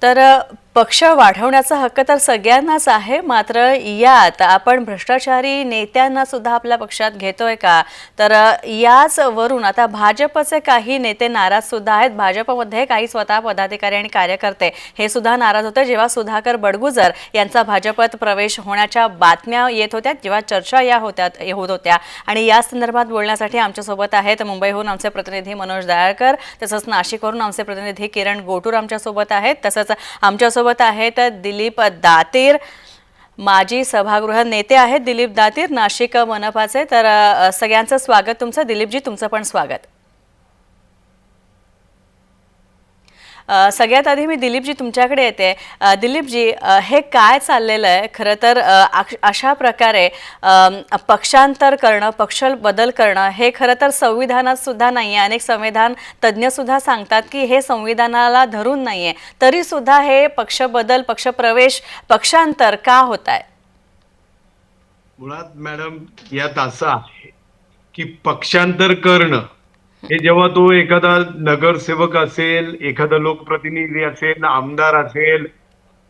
तर पक्ष वाढवण्याचा हक्क तर सगळ्यांनाच आहे, मात्र यात आपण भ्रष्टाचारी नेत्यांना सुद्धा आपल्या पक्षात घेतोय का? तर याच वरून आता भाजपचे काही नेते नाराज सुद्धा आहेत। भाजपमध्ये काही स्वतः पदाधिकारी आणि कार्यकर्ते हे सुद्धा नाराज होते जेव्हा सुधाकर बडगुजर यांचा भाजपत प्रवेश होण्याच्या बातम्या येत होत्या, जेव्हा चर्चा होत होत्या। आणि या संदर्भात बोलण्यासाठी आमच्या सोबत आहेत मुंबईहून आमचे प्रतिनिधी मनोज दयाळकर, तसंच नाशिकवरून आमचे प्रतिनिधी किरण गोटूर आमच्या सोबत आहेत, तसंच आमच्या सोबत आहेत दिलीप दातीर, माजी सभागृह नेते आहेत दिलीप दातीर नाशिक मनपाचे। तर सगळ्यांचं स्वागत तुमचं। दिलीपजी, तुमचं पण स्वागत। सगळ्यात आधी मी दिलीपजी तुमच्याकडे येते। दिलीपजी, हे काय चाललेलं आहे? खरं तर अशा प्रकारे पक्षांतर करणं, पक्ष बदल करणं हे खरं तर संविधानात सुद्धा नाही आहे। अनेक संविधान तज्ञ सुद्धा सांगतात की हे संविधानाला धरून नाही आहे, तरी सुद्धा हे पक्ष बदल, पक्ष प्रवेश, पक्षांतर का होत आहे? मुळात मॅडम यात असं आहे की पक्षांतर करणं हे जेव्हा तो एखादा नगरसेवक असेल, एखादा लोकप्रतिनिधी असेल, आमदार असेल,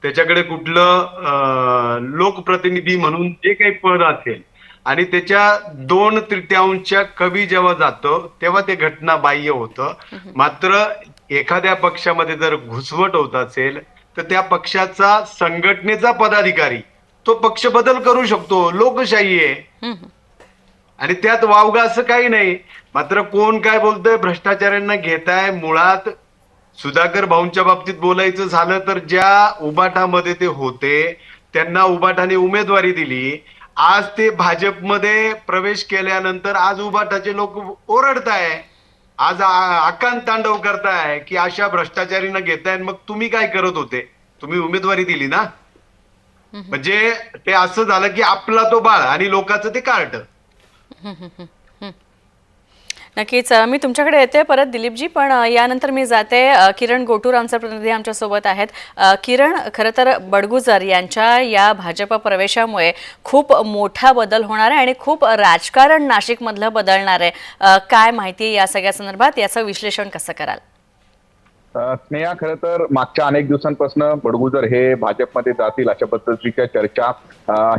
त्याच्याकडे कुठलं लोकप्रतिनिधी म्हणून जे काही पद असेल आणि त्याच्या 2/3 कमी जेव्हा जातं तेव्हा ते घटना बाह्य होतं। मात्र एखाद्या पक्षामध्ये जर घुसवट होत असेल तर त्या पक्षाचा संघटनेचा पदाधिकारी तो पक्ष बदल करू शकतो, लोकशाही आहे आणि त्यात वावगा असं काही नाही। मात्र कोण काय बोलतोय, भ्रष्टाचाऱ्यांना घेताय। मुळात सुधाकर भाऊंच्या बाबतीत बोलायचं झालं तर ज्या उबाटामध्ये ते होते त्यांना उबाटाने उमेदवारी दिली, आज ते भाजपमध्ये प्रवेश केल्यानंतर आज उबाटाचे लोक ओरडताय, आज आकांत तांडव करताय की अशा भ्रष्टाचारींना घेताय। मग तुम्ही काय करत होते? तुम्ही उमेदवारी दिली ना। म्हणजे ते असं झालं की आपला तो बाळ आणि लोकांचं ते कार्ट। नक्कीच, मी तुमच्याकडे येते परत दिलीपजी, पण यानंतर मी जाते किरण गोटूर आमचा प्रतिनिधी आमच्या सोबत आहेत। किरण, खरं तर बडगुजर यांच्या या भाजप प्रवेशामुळे खूप मोठा बदल होणार आहे आणि खूप राजकारण नाशिकमधलं बदलणार आहे। काय माहिती आहे या सगळ्या संदर्भात? याचं विश्लेषण कसं कराल? स्नेहा, खरं तर मागच्या अनेक दिवसांपासून बडगुजर हे भाजपमध्ये जातील अशा पद्धतीच्या चर्चा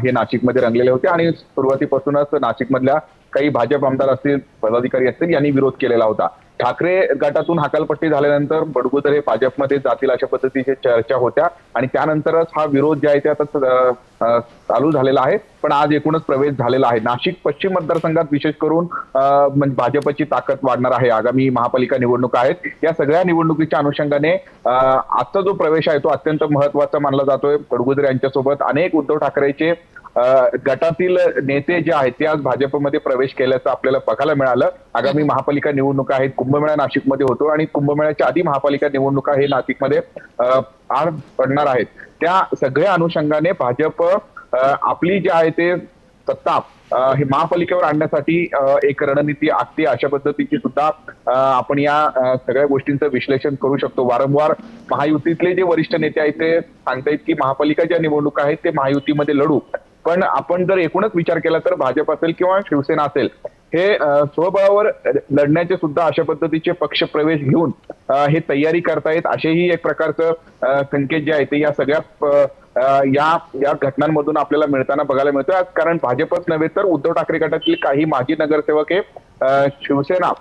हे नाशिकमध्ये रंगलेले होते आणि सुरुवातीपासूनच नाशिकमधल्या काही भाजप आमदार असतील, पदाधिकारी असतील यांनी विरोध केलेला होता। ठाकरे गटातून हकालपट्टी झाल्यानंतर बडगुजर हे भाजपमध्ये जातील अशा पद्धतीच्या चर्चा होत्या आणि त्यानंतरच हा विरोध जे आहे ते आता चालू झालेला आहे। पण आज एकूणच प्रवेश झालेला आहे। नाशिक पश्चिम मतदारसंघात विशेष करून म्हणजे भाजपची ताकद वाढणार आहे। आगामी महापालिका निवडणुका आहेत, या सगळ्या निवडणुकीच्या अनुषंगाने आजचा जो प्रवेश आहे तो अत्यंत महत्वाचा मानला जातोय। बडगुजर यांच्यासोबत अनेक उद्धव ठाकरेचे गटातील नेते जे आहेत ते आज भाजपमध्ये प्रवेश केल्याचं आपल्याला बघायला मिळालं। आगामी महापालिका निवडणुका आहेत, कुंभमेळा नाशिकमध्ये होतो आणि कुंभमेळ्याच्या आधी महापालिका निवडणुका हे नाशिकमध्ये पार पडणार आहेत। त्या सगळ्या अनुषंगाने भाजप आपली जी आहे ते सत्ता हे महापालिकेवर आणण्यासाठी एक रणनीती आखते अशा पद्धतीची सुद्धा आपण या सगळ्या गोष्टींचं विश्लेषण करू शकतो। वारंवार महायुतीतले जे वरिष्ठ नेते आहेत ते सांगतायत की महापालिका ज्या निवडणुका आहेत ते महायुतीमध्ये लढू, पण आपण जर एकूणच विचार केला तर भाजप असेल किंवा शिवसेना असेल हे स्वबळावर लढण्याचे सुद्धा अशा पद्धतीचे पक्ष प्रवेश घेऊन हे तयारी करतायत असेही एक प्रकारचं संकेत जे आहे ते या सगळ्या या घटनांमधून आपल्याला मिळताना बघायला मिळतं। कारण भाजपच नव्हे तर उद्धव ठाकरे गटातील काही माजी नगरसेवक हे शिवसेना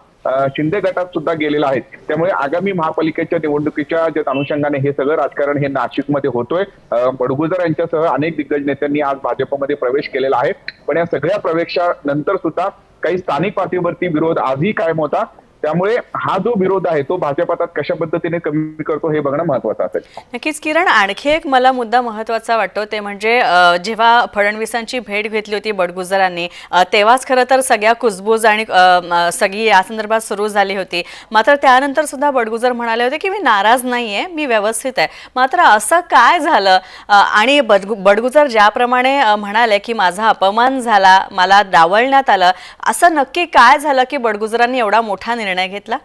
शिंदे गटात सुद्धा गेलेला आहेत। त्यामुळे आगामी महापालिकेच्या निवडणुकीच्या ज्या अनुषंगाने हे सगळं राजकारण हे नाशिकमध्ये होतोय। बडगुजर यांच्यासह अनेक दिग्गज नेत्यांनी आज भाजपमध्ये प्रवेश केलेला आहे, पण या सगळ्या प्रवेशानंतर सुद्धा काही स्थानिक पातळीवरती विरोध आजही कायम होता। त्यामुळे हा जो विरोध आहे तो भाजप आता कशा पद्धतीने कमी करतो हे बघणं महत्वाचं असेल। नक्कीच किरण, आणखी एक मला मुद्दा महत्वाचा वाटतो ते म्हणजे जेव्हा फडणवीसांची भेट घेतली होती बडगुजरांनी तेव्हाच खरं तर सगळ्या कुजबूज आणि सगळी या संदर्भात सुरू झाली होती। मात्र त्यानंतर सुद्धा बडगुजर म्हणाले होते की मी नाराज नाहीये, मी व्यवस्थित आहे। मात्र असं काय झालं? आणि बडगुजर ज्याप्रमाणे म्हणाले की माझा अपमान झाला, मला डावलण्यात आलं, असं नक्की काय झालं की बडगुजरांनी एवढा मोठा निर्णय घेतला?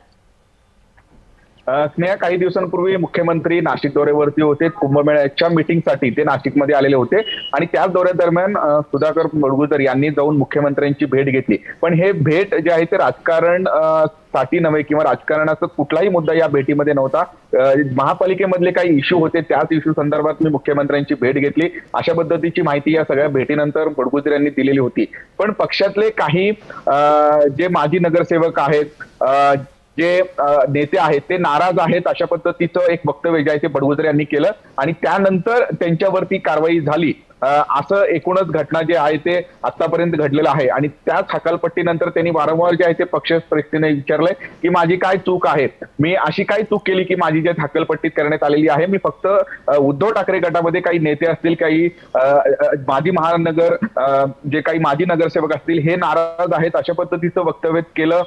स्नेहा, काही दिवसांपूर्वी मुख्यमंत्री नाशिक दौऱ्यावरती होते. कुंभमेळ्याच्या मीटिंगसाठी ते नाशिकमध्ये आलेले होते आणि त्याच दौऱ्यादरम्यान सुधाकर बडगुजर यांनी जाऊन मुख्यमंत्र्यांची भेट घेतली. पण हे भेट जे आहे ते राजकारण साठी नव्हे किंवा राजकारणाचा कुठलाही मुद्दा या भेटीमध्ये नव्हता. महापालिकेमधले काही इश्यू होते, त्याच इश्यू संदर्भात मी मुख्यमंत्र्यांची भेट घेतली, अशा पद्धतीची माहिती या सगळ्या भेटीनंतर बडगुजर यांनी दिलेली होती. पण पक्षातले काही जे माजी नगरसेवक आहेत, जे नेते आहेत ते नाराज आहेत, अशा पद्धतीचं एक वक्तव्य जे आहे ते बडगुजर यांनी केलं आणि त्यानंतर त्यांच्यावरती कारवाई झाली. असं एकूणच घटना जे आहे ते आतापर्यंत घडलेलं आहे आणि त्याच हकालपट्टीनंतर त्यांनी वारंवार जे आहे ते पक्ष प्रश्नाने विचारलंय की माझी काय चूक आहे, मी अशी काय चूक केली की माझी जे हकालपट्टी करण्यात आलेली आहे. मी फक्त उद्धव ठाकरे गटामध्ये काही नेते असतील, काही माजी महानगर जे काही माजी नगरसेवक असतील हे नाराज आहेत, अशा पद्धतीचं वक्तव्य केलं.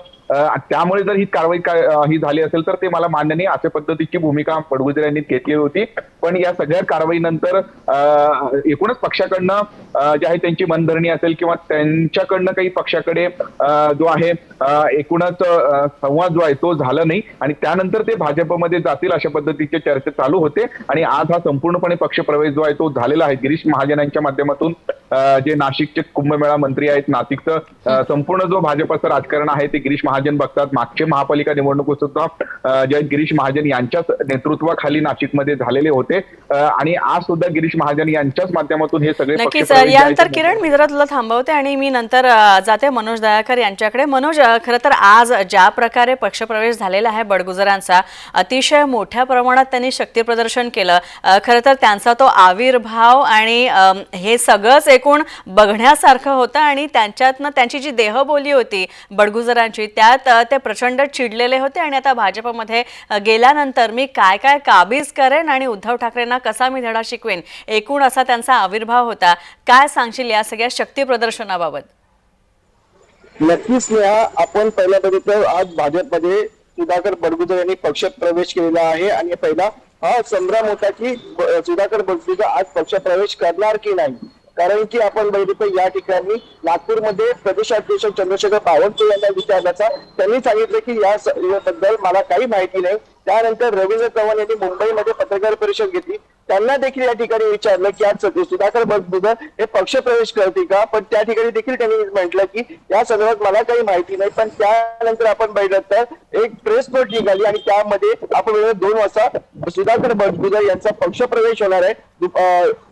त्यामुळे जर ही कारवाई ही झाली असेल तर ते मला मान्य नाही, अशा पद्धतीची भूमिका बडगुजर यांनी घेतली होती. पण या सगळ्या कारवाईनंतर एकूणच पक्षाकडनं जे आहे त्यांची मनधरणी असेल किंवा त्यांच्याकडनं काही पक्षाकडे जो आहे एकूणच संवाद जो आहे तो झाला नाही आणि त्यानंतर ते भाजपमध्ये जातील अशा पद्धतीचे चर्चा चालू होते. आणि आज हा संपूर्णपणे पक्षप्रवेश जो आहे तो झालेला आहे. गिरीश महाजनांच्या माध्यमातून जे नाशिकचे कुंभमेळा मंत्री आहेत, नाशिकचं संपूर्ण जो भाजपचं राजकारण आहे ते गिरीश महाजन बघतात. मागचे महापालिका निवडणूक सुद्धा जे गिरीश महाजन यांच्याच नेतृत्वाखाली नाशिकमध्ये झालेले होते आणि आज सुद्धा गिरीश महाजन यांच्याच माध्यमातून हे सगळे नक्कीच. यानंतर किरण, मी जरा तुला थांबवते आणि मी नंतर जाते मनोज दयाकर यांच्याकडे. मनोज, खरं तर आज ज्या प्रकारे पक्षप्रवेश झालेला आहे बडगुजरांचा, अतिशय मोठ्या प्रमाणात त्यांनी शक्ती प्रदर्शन केलं. खरं तर त्यांचा तो आविर्भाव आणि हे सगळंच एकूण बघण्यासारखं होतं आणि त्यांच्यातनं त्यांची जी देहबोली होती बडगुजरांची त्यात ते प्रचंड चिडलेले होते आणि आता भाजपमध्ये गेल्यानंतर मी काय काय काबीज करेन आणि उद्धव ठाकरेंना कसा मी धडा शिकवेन, एकूण असा त्यांचा आविर्भाव होता. काय सांगशील या सगळ्या शक्ती प्रदर्शनाबाबत? नक्कीच स्नेहा, आपण पहिल्या बघितलं आज भाजपमध्ये सुधाकर बडगुजर यांनी पक्ष प्रवेश केलेला आहे आणि पहिला हा संभ्रम होता की सुधाकर बडगुजर आज पक्ष प्रवेश करणार की नाही. कारण की आपण बघितलं या ठिकाणी नागपूरमध्ये प्रदेशाध्यक्ष चंद्रशेखर बावनकुळे यांना विचारल्याचा त्यांनी सांगितलं की या बद्दल मला काही माहिती नाही. त्यानंतर रवींद्र चव्हाण यांनी मुंबईमध्ये पत्रकार परिषद घेतली, त्यांना देखील या ठिकाणी विचारलं की आज सुधाकर बडगुजर हे पक्ष प्रवेश करतील का, पण त्या ठिकाणी देखील त्यांनी म्हटलं की या संदर्भात मला काही माहिती नाही. पण त्यानंतर आपण बघितलं तर एक प्रेस नोट निघाली आणि त्यामध्ये आपण 2 वाजता सुधाकर बडगुजर यांचा पक्ष प्रवेश होणार आहे.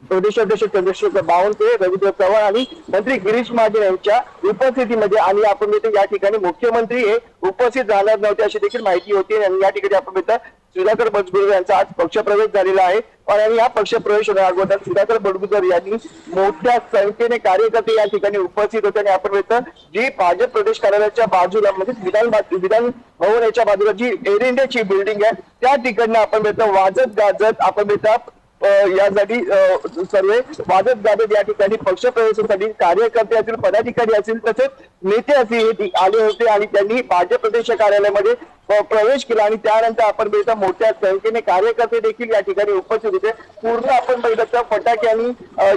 प्रदेशाध्यक्ष चंद्रशेखर बावनकुळे, रवींद्र चव्हाण आणि मंत्री गिरीश महाजन यांच्या उपस्थितीमध्ये आणि आपण या ठिकाणी मुख्यमंत्री हे उपस्थित राहणार नव्हते अशी देखील माहिती होती. आणि या ठिकाणी आपण सुधाकर बडगुजर यांचा आज पक्षप्रवेश झालेला आहे आणि या पक्षप्रवेश अगोदर सुधाकर बडगुजर यांनी मोठ्या संख्येने कार्यकर्ते या ठिकाणी उपस्थित होते आणि आपण जी भाजप प्रदेश कार्यालयाच्या बाजूला म्हणजे विधान भवन याच्या बाजूला जी एअर इंडियाची बिल्डिंग आहे त्या ठिकाणी आपण वाजत गाजत आपण यासाठी सर्व वाजत गाजत या ठिकाणी पक्षप्रवेशासाठी कार्यकर्ते असतील, पदाधिकारी असतील, तसेच नेते असतील आले होते आणि त्यांनी भाजप प्रदेश कार्यालयामध्ये प्रवेश केला आणि त्यानंतर आपण बघितलं मोठ्या संख्येने कार्यकर्ते देखील या ठिकाणी उपस्थित होते. पूर्ण आपण बघितलं फटाक्यांनी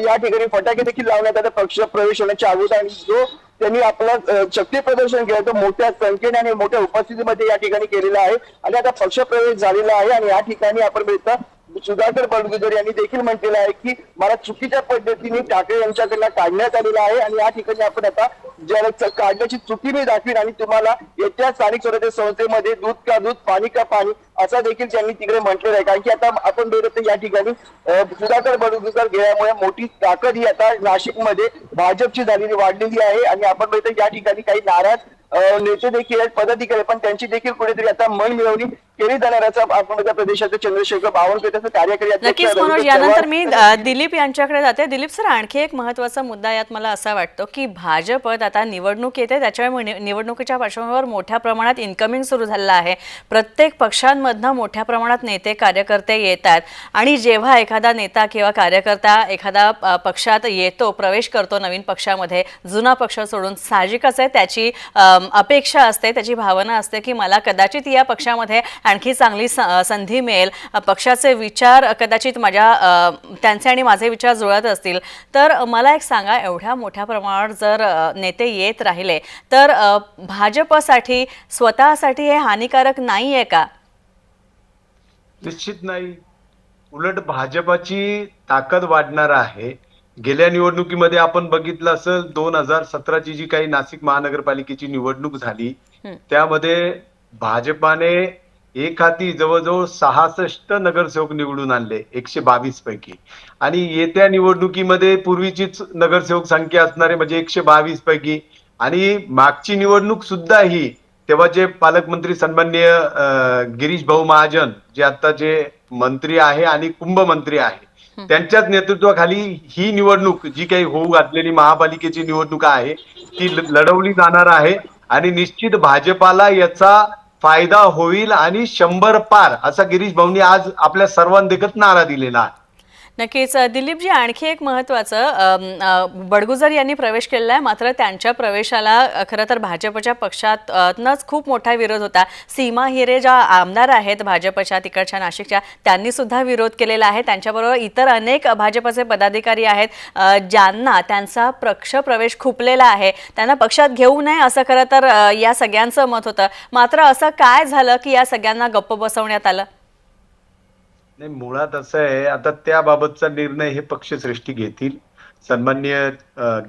या ठिकाणी फटाके देखील लावण्यात आले पक्ष प्रवेश होण्याच्या अगोदर आणि जो त्यांनी आपलं शक्ती प्रदर्शन केलं तर मोठ्या संख्येने आणि मोठ्या उपस्थितीमध्ये या ठिकाणी केलेलं आहे आणि आता पक्षप्रवेश झालेला आहे. आणि या ठिकाणी आपण बघितलं सुधाकर बडगुजर यांनी देखील म्हटलेलं आहे की मला चुकीच्या पद्धतीने ठाकरे यांच्याकडनं काढण्यात आलेलं आहे आणि या ठिकाणी आपण आता ज्या काढण्याची चुकी मी दाखवीन आणि तुम्हाला येत्या स्थानिक स्वराज्य संस्थेमध्ये दूध का दूध पाणी का पाणी असा देखील त्यांनी तिकडे म्हटलेलं आहे. कारण की आता आपण बघितलं या ठिकाणी सुधाकर बडगुजर गेल्यामुळे मोठी ताकद ही आता नाशिकमध्ये भाजपची झालेली वाढलेली आहे आणि आपण बघितलं या ठिकाणी काही नाराज नेते देखील आहेत, पदाधिकारी, पण त्यांची देखील कुठेतरी आता मन मिळवणी केली जाणार आपण प्रदेशाचे चंद्रशेखर बावनकुळे कार्यकारी नक्कीच. मनोज, यानंतर मी दिलीप यांच्याकडे जाते. दिलीप सर, आणखी एक महत्वाचा मुद्दा यात मला असा वाटतो की भाजपत आता निवडणूक येते, त्याच्यामुळे निवडणुकीच्या पार्श्वभूमीवर मोठ्या प्रमाणात इन्कमिंग सुरू झालेलं आहे. प्रत्येक पक्षांमधनं मोठ्या प्रमाणात नेते कार्यकर्ते येतात आणि जेव्हा एखादा नेता किंवा कार्यकर्ता एखादा पक्षात येतो, प्रवेश करतो नवीन पक्षामध्ये, जुना पक्ष सोडून, साहजिकच आहे त्याची अपेक्षा असते, त्याची भावना असते की मला कदाचित या पक्षामध्ये आणखी चांगली संधी मिळेल, पक्षाचे विचार कदाचित त्यांचे आणि माझे विचार जुळत असतील. तर मला एक सांगा, एवढ्या मोठ्या प्रमाणावर जर नेते येत राहिले तर भाजपसाठी स्वतःसाठी हे हानिकारक नाही आहे का? निश्चित नाही. उलट भाजपाची ताकद वाढणार आहे. गेल्या निवडणुकीमध्ये आपण बघितलं असेल 2017ची जी काही नाशिक महानगरपालिकेची निवडणूक झाली हं. त्यामध्ये भाजपाने एक हाती जवळजवळ 66 नगरसेवक निवडून आणले 122 पैकी आणि येत्या निवडणुकीमध्ये पूर्वीचीच नगरसेवक संख्या असणारे म्हणजे 122 पैकी आणि मागची निवडणूक सुद्धा ही तेव्हाचे पालकमंत्री सन्माननीय गिरीश भाऊ महाजन जे आताचे मंत्री आहे आणि कुंभमंत्री आहे त्यांच्याच नेतृत्वाखाली ही निवडणूक जी काही होऊ घातलेली महापालिकेची निवडणूक आहे ती लढवली जाणार आहे आणि निश्चित भाजपाला याचा फायदा होईल आणि 100 पार असा गिरीश भाऊंनी आज आपल्या सर्वांदेखत नारा दिलेला आहे. नक्कीच दिलीपजी, आणखी एक महत्त्वाचं बडगुजर यांनी प्रवेश केलेला आहे, मात्र त्यांच्या प्रवेशाला खरं तर भाजपच्या पक्षातनंच खूप मोठा विरोध होता. सीमा हिरे ज्या आमदार आहेत भाजपच्या तिकडच्या नाशिकच्या, त्यांनी सुद्धा विरोध केलेला आहे. त्यांच्याबरोबर इतर अनेक भाजपचे पदाधिकारी आहेत ज्यांना त्यांचा पक्ष प्रवेश खुपलेला आहे, त्यांना पक्षात घेऊ नये असं खरं तर या सगळ्यांचं मत होतं. मात्र असं काय झालं की या सगळ्यांना गप्प बसवण्यात आलं? नाही, मुळात असं आहे, आता त्याबाबतचा निर्णय हे पक्षश्रेष्ठी घेतील. सन्माननीय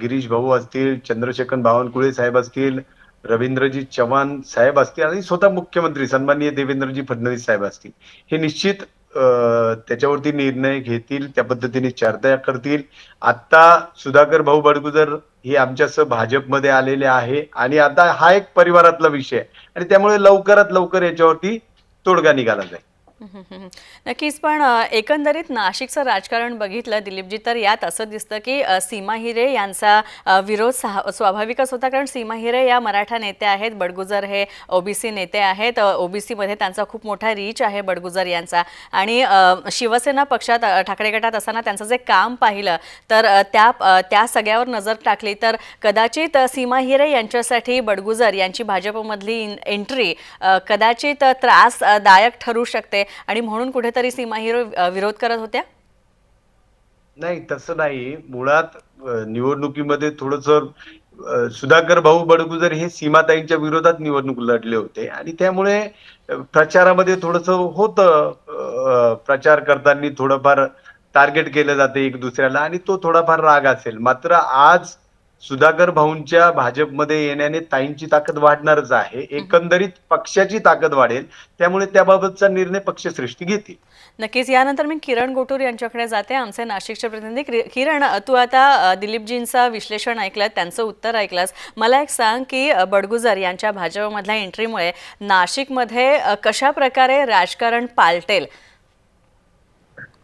गिरीश भाऊ असतील, चंद्रशेखर बावनकुळे साहेब असतील, रवींद्रजी चव्हाण साहेब असतील आणि स्वतः मुख्यमंत्री सन्माननीय देवेंद्रजी फडणवीस साहेब असतील. हे निश्चित त्याच्यावरती निर्णय घेतील, त्या पद्धतीने चर्चा करतील. आता सुधाकर भाऊ बडगुजर हे आमच्यासह भाजपमध्ये आलेले आहे आणि आता हा एक परिवारातला विषय आहे आणि त्यामुळे लवकरात लवकर याच्यावरती तोडगा निघाला जाईल. नक्कीच, पण एकंदरीत नाशिकचं राजकारण बघितलं दिलीपजी तर यात असं दिसतं की सीमा हिरे यांचा विरोध स्वाभाविकच होता, कारण सीमा हिरे या मराठा नेत्या आहेत, बडगुजर हे ओबीसी नेते आहेत. ओबीसी मध्ये त्यांचा खूप मोठा रीच आहे बडगुजर यांचा आणि शिवसेना पक्षात ठाकरे गटात असताना त्यांचं जे काम पाहिलं तर त्या सगळ्यावर नजर टाकली तर कदाचित सीमा हिरे यांच्यासाठी बडगुजर यांची भाजपमधली एंट्री कदाचित त्रासदायक ठरू शकते आणि म्हणून कुठेतरी सीमा हिरे विरोध करत होत्या. नाही, तसं नाही. मुळात निवडणुकीमध्ये थोडस सुधाकर भाऊ बडगुजर हे सीमाताईंच्या विरोधात निवडणूक लढले होते आणि त्यामुळे प्रचारामध्ये थोडस होतं, प्रचार करताना थोडंफार टार्गेट केलं जाते एक दुसऱ्याला आणि तो थोडाफार राग असेल. मात्र आज सुधाकर भाऊंच्या भाजपमध्ये येण्याने ताईंची ताकद वाढणारच आहे, एकंदरीत पक्षाची ताकद वाढेल, त्यामुळे त्याबाबतचा निर्णय पक्षश्रेष्ठी घेतील. नक्कीच. यानंतर मी किरण गोटूर यांच्याकडे जाते, आमचे नाशिकचे प्रतिनिधी. किरण, तू आता दिलीपजींचं विश्लेषण ऐकलं, त्यांचं उत्तर ऐकलंस. मला एक सांग की बडगुजर यांच्या भाजपमधल्या एंट्रीमुळे नाशिकमध्ये कशा प्रकारे राजकारण पालटेल?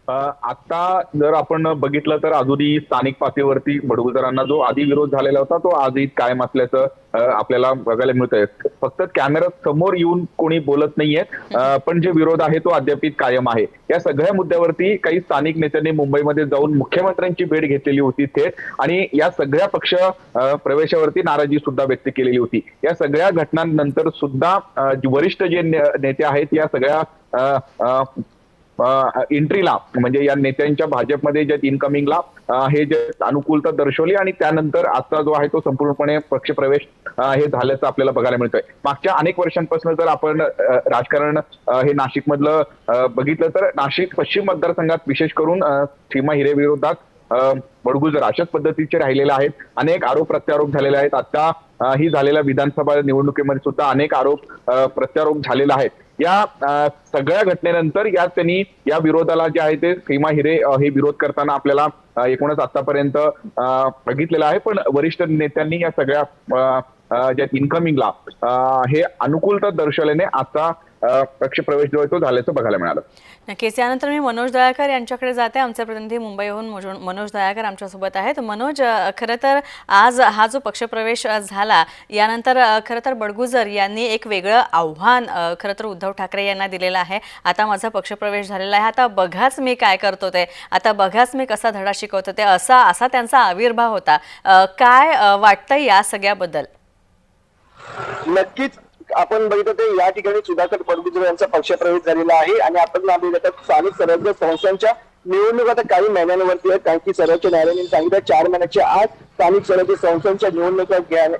आता जर आपण बघितलं तर अजूनही स्थानिक पातळीवरती बडगुजरांना जो आधी विरोध झालेला होता तो आजही कायम असल्याचं आपल्याला बघायला मिळतंय. फक्त कॅमेरा समोर येऊन कोणी बोलत नाहीये, पण जे विरोध आहे तो अद्यापित कायम आहे. या सगळ्या मुद्द्यावरती काही स्थानिक नेत्यांनी मुंबईमध्ये जाऊन मुख्यमंत्र्यांची भेट घेतलेली होती थेट आणि या सगळ्या पक्ष प्रवेशावरती नाराजी सुद्धा व्यक्त केलेली होती. या सगळ्या घटनांनंतर सुद्धा वरिष्ठ जे नेते आहेत या सगळ्या एंट्रीला म्हणजे या नेत्यांच्या भाजपमध्ये जे इनकमिंगला हे जे अनुकूलता दर्शवली आणि त्यानंतर आजचा जो आहे तो संपूर्णपणे पक्षप्रवेश हे झाल्याचं आपल्याला बघायला मिळतोय. मागच्या अनेक वर्षांपासून जर आपण राजकारण हे नाशिक मधलं बघितलं तर नाशिक पश्चिम मतदारसंघात विशेष करून सीमा हिरे विरोधात बडगुजर अशाच पद्धतीचे राहिलेले आहेत. अनेक आरोप प्रत्यारोप झालेले आहेत. आता ही झालेल्या विधानसभा निवडणुकीमध्ये सुद्धा अनेक आरोप प्रत्यारोप झालेले आहेत. या सगळ्या घटनेनंतर त्यांनी या विरोधाला जे आहे ते सीमा हिरे हे विरोध करताना आपल्याला एकूणच आतापर्यंत बघितलेलं आहे. पण वरिष्ठ नेत्यांनी या सगळ्या ज्या इनकमिंगला हे अनुकूलता दर्शवल्याने आता पक्षप्रवेश जो आहे तो झाल्याचं बघायला मिळालं. नक्कीच. यानंतर मी मनोज दयाकर यांच्याकडे जाते, आमचे प्रतिनिधी मुंबईहून मनोज दयाकर आमच्यासोबत आहेत. मनोज, खरं तर आज हा जो पक्षप्रवेश झाला यानंतर खरं तर बडगुजर यांनी एक वेगळं आव्हान खरं तर उद्धव ठाकरे यांना दिलेलं आहे. आता माझा पक्षप्रवेश झालेला आहे, आता बघाच मी काय करतो ते, आता बघाच मी कसा धडा शिकवतो ते, असा त्यांचा आविर्भाव होता. काय वाटतं या सगळ्याबद्दल? नक्कीच आपण बघितलं ते या ठिकाणी सुधाकर बडगुजर यांचा पक्षप्रवेश झालेला आहे आणि आपण स्थानिक स्वराज्य संस्थांच्या निवडणूक आता काही महिन्यांवरती आहे, कारण की सर्वोच्च न्यायालयाने सांगितलं 4 महिन्याच्या आत स्थानिक स्वराज्य संस्थांच्या निवडणुका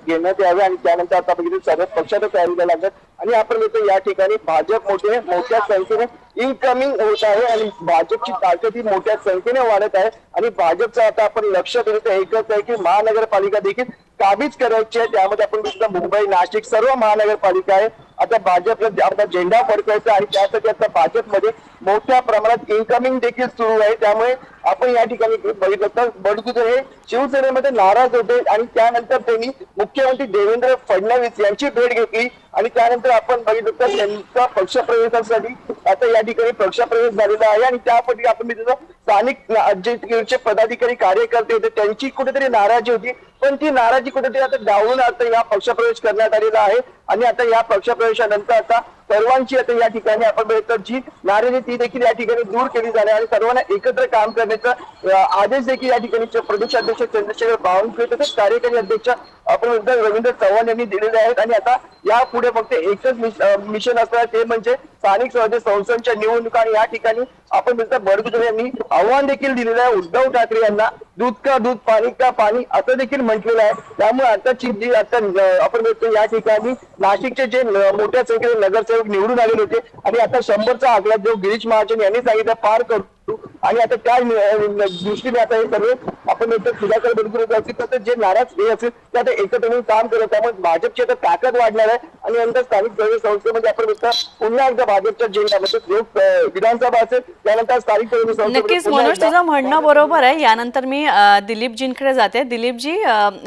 घेण्यात याव्या आणि त्यानंतर आता बघितलं सर्व पक्षाला तयारीला लागतात. आणि आपण बघतो या ठिकाणी भाजप मोठ्या संख्येने इनकमिंग होत आहे आणि भाजपची ताकद ही मोठ्या संख्येने वाढत आहे. आणि भाजपचं आता आपण लक्ष दिलं तर एकच आहे की महानगरपालिका देखील काबीज करायची आहे. त्यामध्ये आपण बघतो मुंबई, नाशिक सर्व महानगरपालिका आहे. आता भाजपला आपला झेंडा फडकायचा आणि त्यासाठी आता भाजपमध्ये मोठ्या प्रमाणात इन्कमिंग देखील सुरू आहे. त्यामुळे आपण या ठिकाणी बघितलं तर बडगुजर हे शिवसेनेमध्ये नाराज होते आणि त्यानंतर त्यांनी मुख्यमंत्री देवेंद्र फडणवीस यांची भेट घेतली आणि त्यानंतर आपण बघितलं तर त्यांचा पक्षप्रवेशासाठी आता या ठिकाणी पक्षप्रवेश झालेला आहे. आणि त्यापैकी आपण बघितलं स्थानिक जे पदाधिकारी कार्यकर्ते होते त्यांची कुठेतरी नाराजी होती, पण ती नाराजी कुठेतरी आता डावलून आता या पक्षप्रवेश करण्यात आलेला आहे. आणि आता या पक्षप्रवेशानंतर आता सर्वांची आता या ठिकाणी आपण बघितलं जी नाराजी ती देखील या ठिकाणी दूर केली जाणार आणि सर्वांना एकत्र काम करण्याचा आदेश देखील या ठिकाणी प्रदेशाध्यक्ष चंद्रशेखर बावनकुळे तसेच कार्यकारी अध्यक्ष आपण रवींद्र चव्हाण यांनी दिलेले आहेत. आणि आता यापुढे फक्त एकच मिशन असणार ते म्हणजे स्थानिक स्वराज्य संस्थांच्या निवडणुका. आणि या ठिकाणी आपण बघतो बडगुजर यांनी आव्हान देखील दिलेलं आहे उद्धव ठाकरे यांना, दूध का दूध पाणी का पाणी असं देखील म्हटलेलं आहे. त्यामुळे आताची जी आता आपण बघतो या ठिकाणी नाशिकचे जे मोठ्या संख्येने नगरसेवक निवडून आलेले होते आणि आता 100चा आकडा जो गिरीश महाजन यांनी सांगितलं पार करतो. आणि आता त्या दृष्टीने आता हे सर्व आपण सुधाकर बडगुजर असतील तर जे नाराज हे असेल ते आता एकत्र म्हणून काम करत. त्यामुळे भाजपची आता ताकद वाढणार आहे आणि नंतर स्थानिक स्वराज्य संस्थेमध्ये आपण बघता पुन्हा एकदा भाजपच्या झेंड्यामध्ये विधानसभा असेल त्यानंतर स्थानिक स्वराज्य संस्था. नक्कीच मनोज, तुझं म्हणणं बरोबर आहे. यानंतर मी दिलीपजींकडे जाते. दिलीपजी,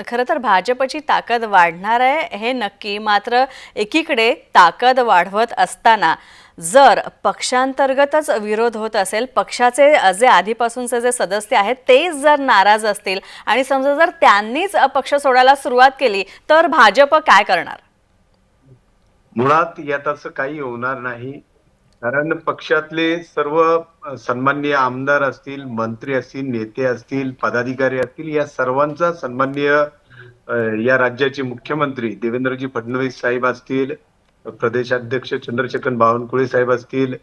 खरं तर भाजपची ताकद वाढणार आहे हे नक्की, मात्र एकीकडे ताकद वाढवत असताना जर पक्षांतर्गतच विरोध होत असेल, पक्षाचे जे आधीपासूनचे जे सदस्य आहेत तेच जर नाराज असतील आणि समजा जर त्यांनीच पक्ष सोडायला सुरुवात केली तर भाजप काय करणार? मुळात यात असं काही होणार नाही, कारण पक्षातले सर्व सन्माननीय आमदार असतील, मंत्री असतील, नेते असतील, पदाधिकारी असतील, या सर्वांचा सन्माननीय या राज्याचे मुख्यमंत्री देवेंद्रजी फडणवीस साहेब असतील, प्रदेशाध्यक्ष चंद्रशेखर बावनकुळे साहेब असतील,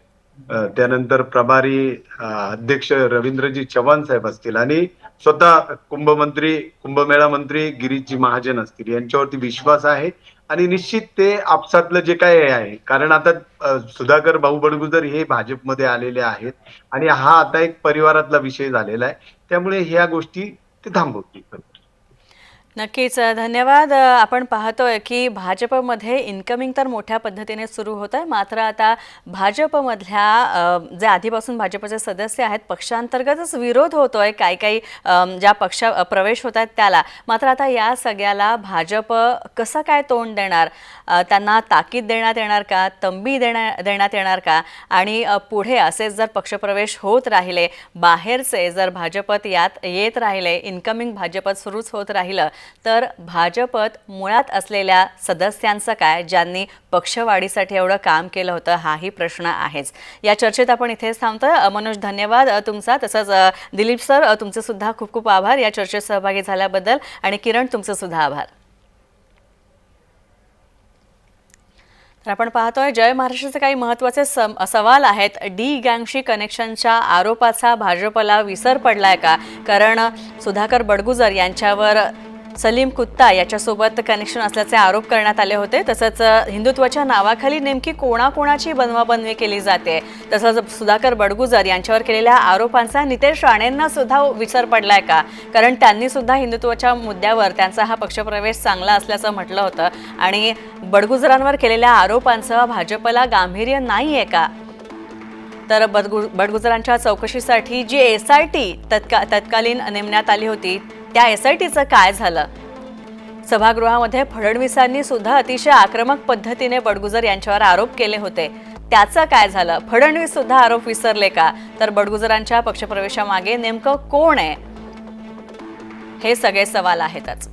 त्यानंतर प्रभारी अध्यक्ष रवींद्रजी चव्हाण साहेब असतील आणि स्वतः कुंभमेळा मंत्री गिरीशजी महाजन असतील, यांच्यावरती विश्वास आहे. आणि निश्चित ते आपसातलं जे काय आहे, कारण आता सुधाकर भाऊ बडगुजर हे भाजपमध्ये आलेले आहेत आणि हा आता एक परिवारातला विषय झालेला आहे, त्यामुळे ह्या गोष्टी ते थांबवतील. नक्कीच, धन्यवाद. आपण पाहतोय की भाजपमध्ये इन्कमिंग तर मोठ्या पद्धतीने सुरू होत आहे, मात्र आता भाजपमधल्या जे आधीपासून भाजपचे सदस्य आहेत पक्षांतर्गतच विरोध होतोय काही ज्या पक्ष प्रवेश होत आहेत त्याला. मात्र आता या सगळ्याला भाजप कसं काय तोंड देणार? त्यांना ताकीद देण्यात येणार का, तंबी देण्यात येणार का? आणि पुढे असेच जर पक्षप्रवेश होत राहिले, बाहेरचे जर भाजपत येत राहिले, इन्कमिंग भाजपत सुरूच होत राहिलं तर भाजपत मुळात असलेल्या सदस्यांचं काय, ज्यांनी पक्षवाढीसाठी एवढं काम केलं होतं, हाही प्रश्न आहेच. या चर्चेत आपण इथेच थांबतोय. मनोज, धन्यवाद तुमचा. तसंच दिलीप सर, तुमचे सुद्धा खूप खूप आभार या चर्चेत सहभागी झाल्याबद्दल. आणि किरण, तुमचे सुद्धा आभार. तर आपण पाहतोय जय महाराष्ट्राचे काही महत्त्वाचे सवाल आहेत. डी गँगशी कनेक्शनच्या आरोपाचा भाजपला विसर पडलाय का? कारण सुधाकर बडगुजर यांच्यावर सलीम कुत्ता याच्यासोबत कनेक्शन असल्याचे आरोप करण्यात आले होते. तसंच हिंदुत्वाच्या नावाखाली नेमकी कोणाकोणाची बनवाबनवी केली जाते. तसंच सुधाकर बडगुजर यांच्यावर केलेल्या आरोपांचा नितेश राणेंना सुद्धा विसर पडलाय का? कारण त्यांनी सुद्धा हिंदुत्वाच्या मुद्द्यावर त्यांचा हा पक्षप्रवेश चांगला असल्याचं म्हटलं होतं. आणि बडगुजरांवर केलेल्या आरोपांचं भाजपला गांभीर्य नाही आहे का? तर बडगुजरांच्या चौकशीसाठी जी SIT तत्कालीन नेमण्यात आली होती, त्या SITचं काय झालं? सभागृहामध्ये फडणवीसांनी सुद्धा अतिशय आक्रमक पद्धतीने बडगुजर यांच्यावर आरोप केले होते, त्याचं काय झालं? फडणवीस सुद्धा आरोप विसरले का? तर बडगुजरांच्या पक्षप्रवेशामागे नेमकं कोण आहे? हे सगळे सवाल आहेतच.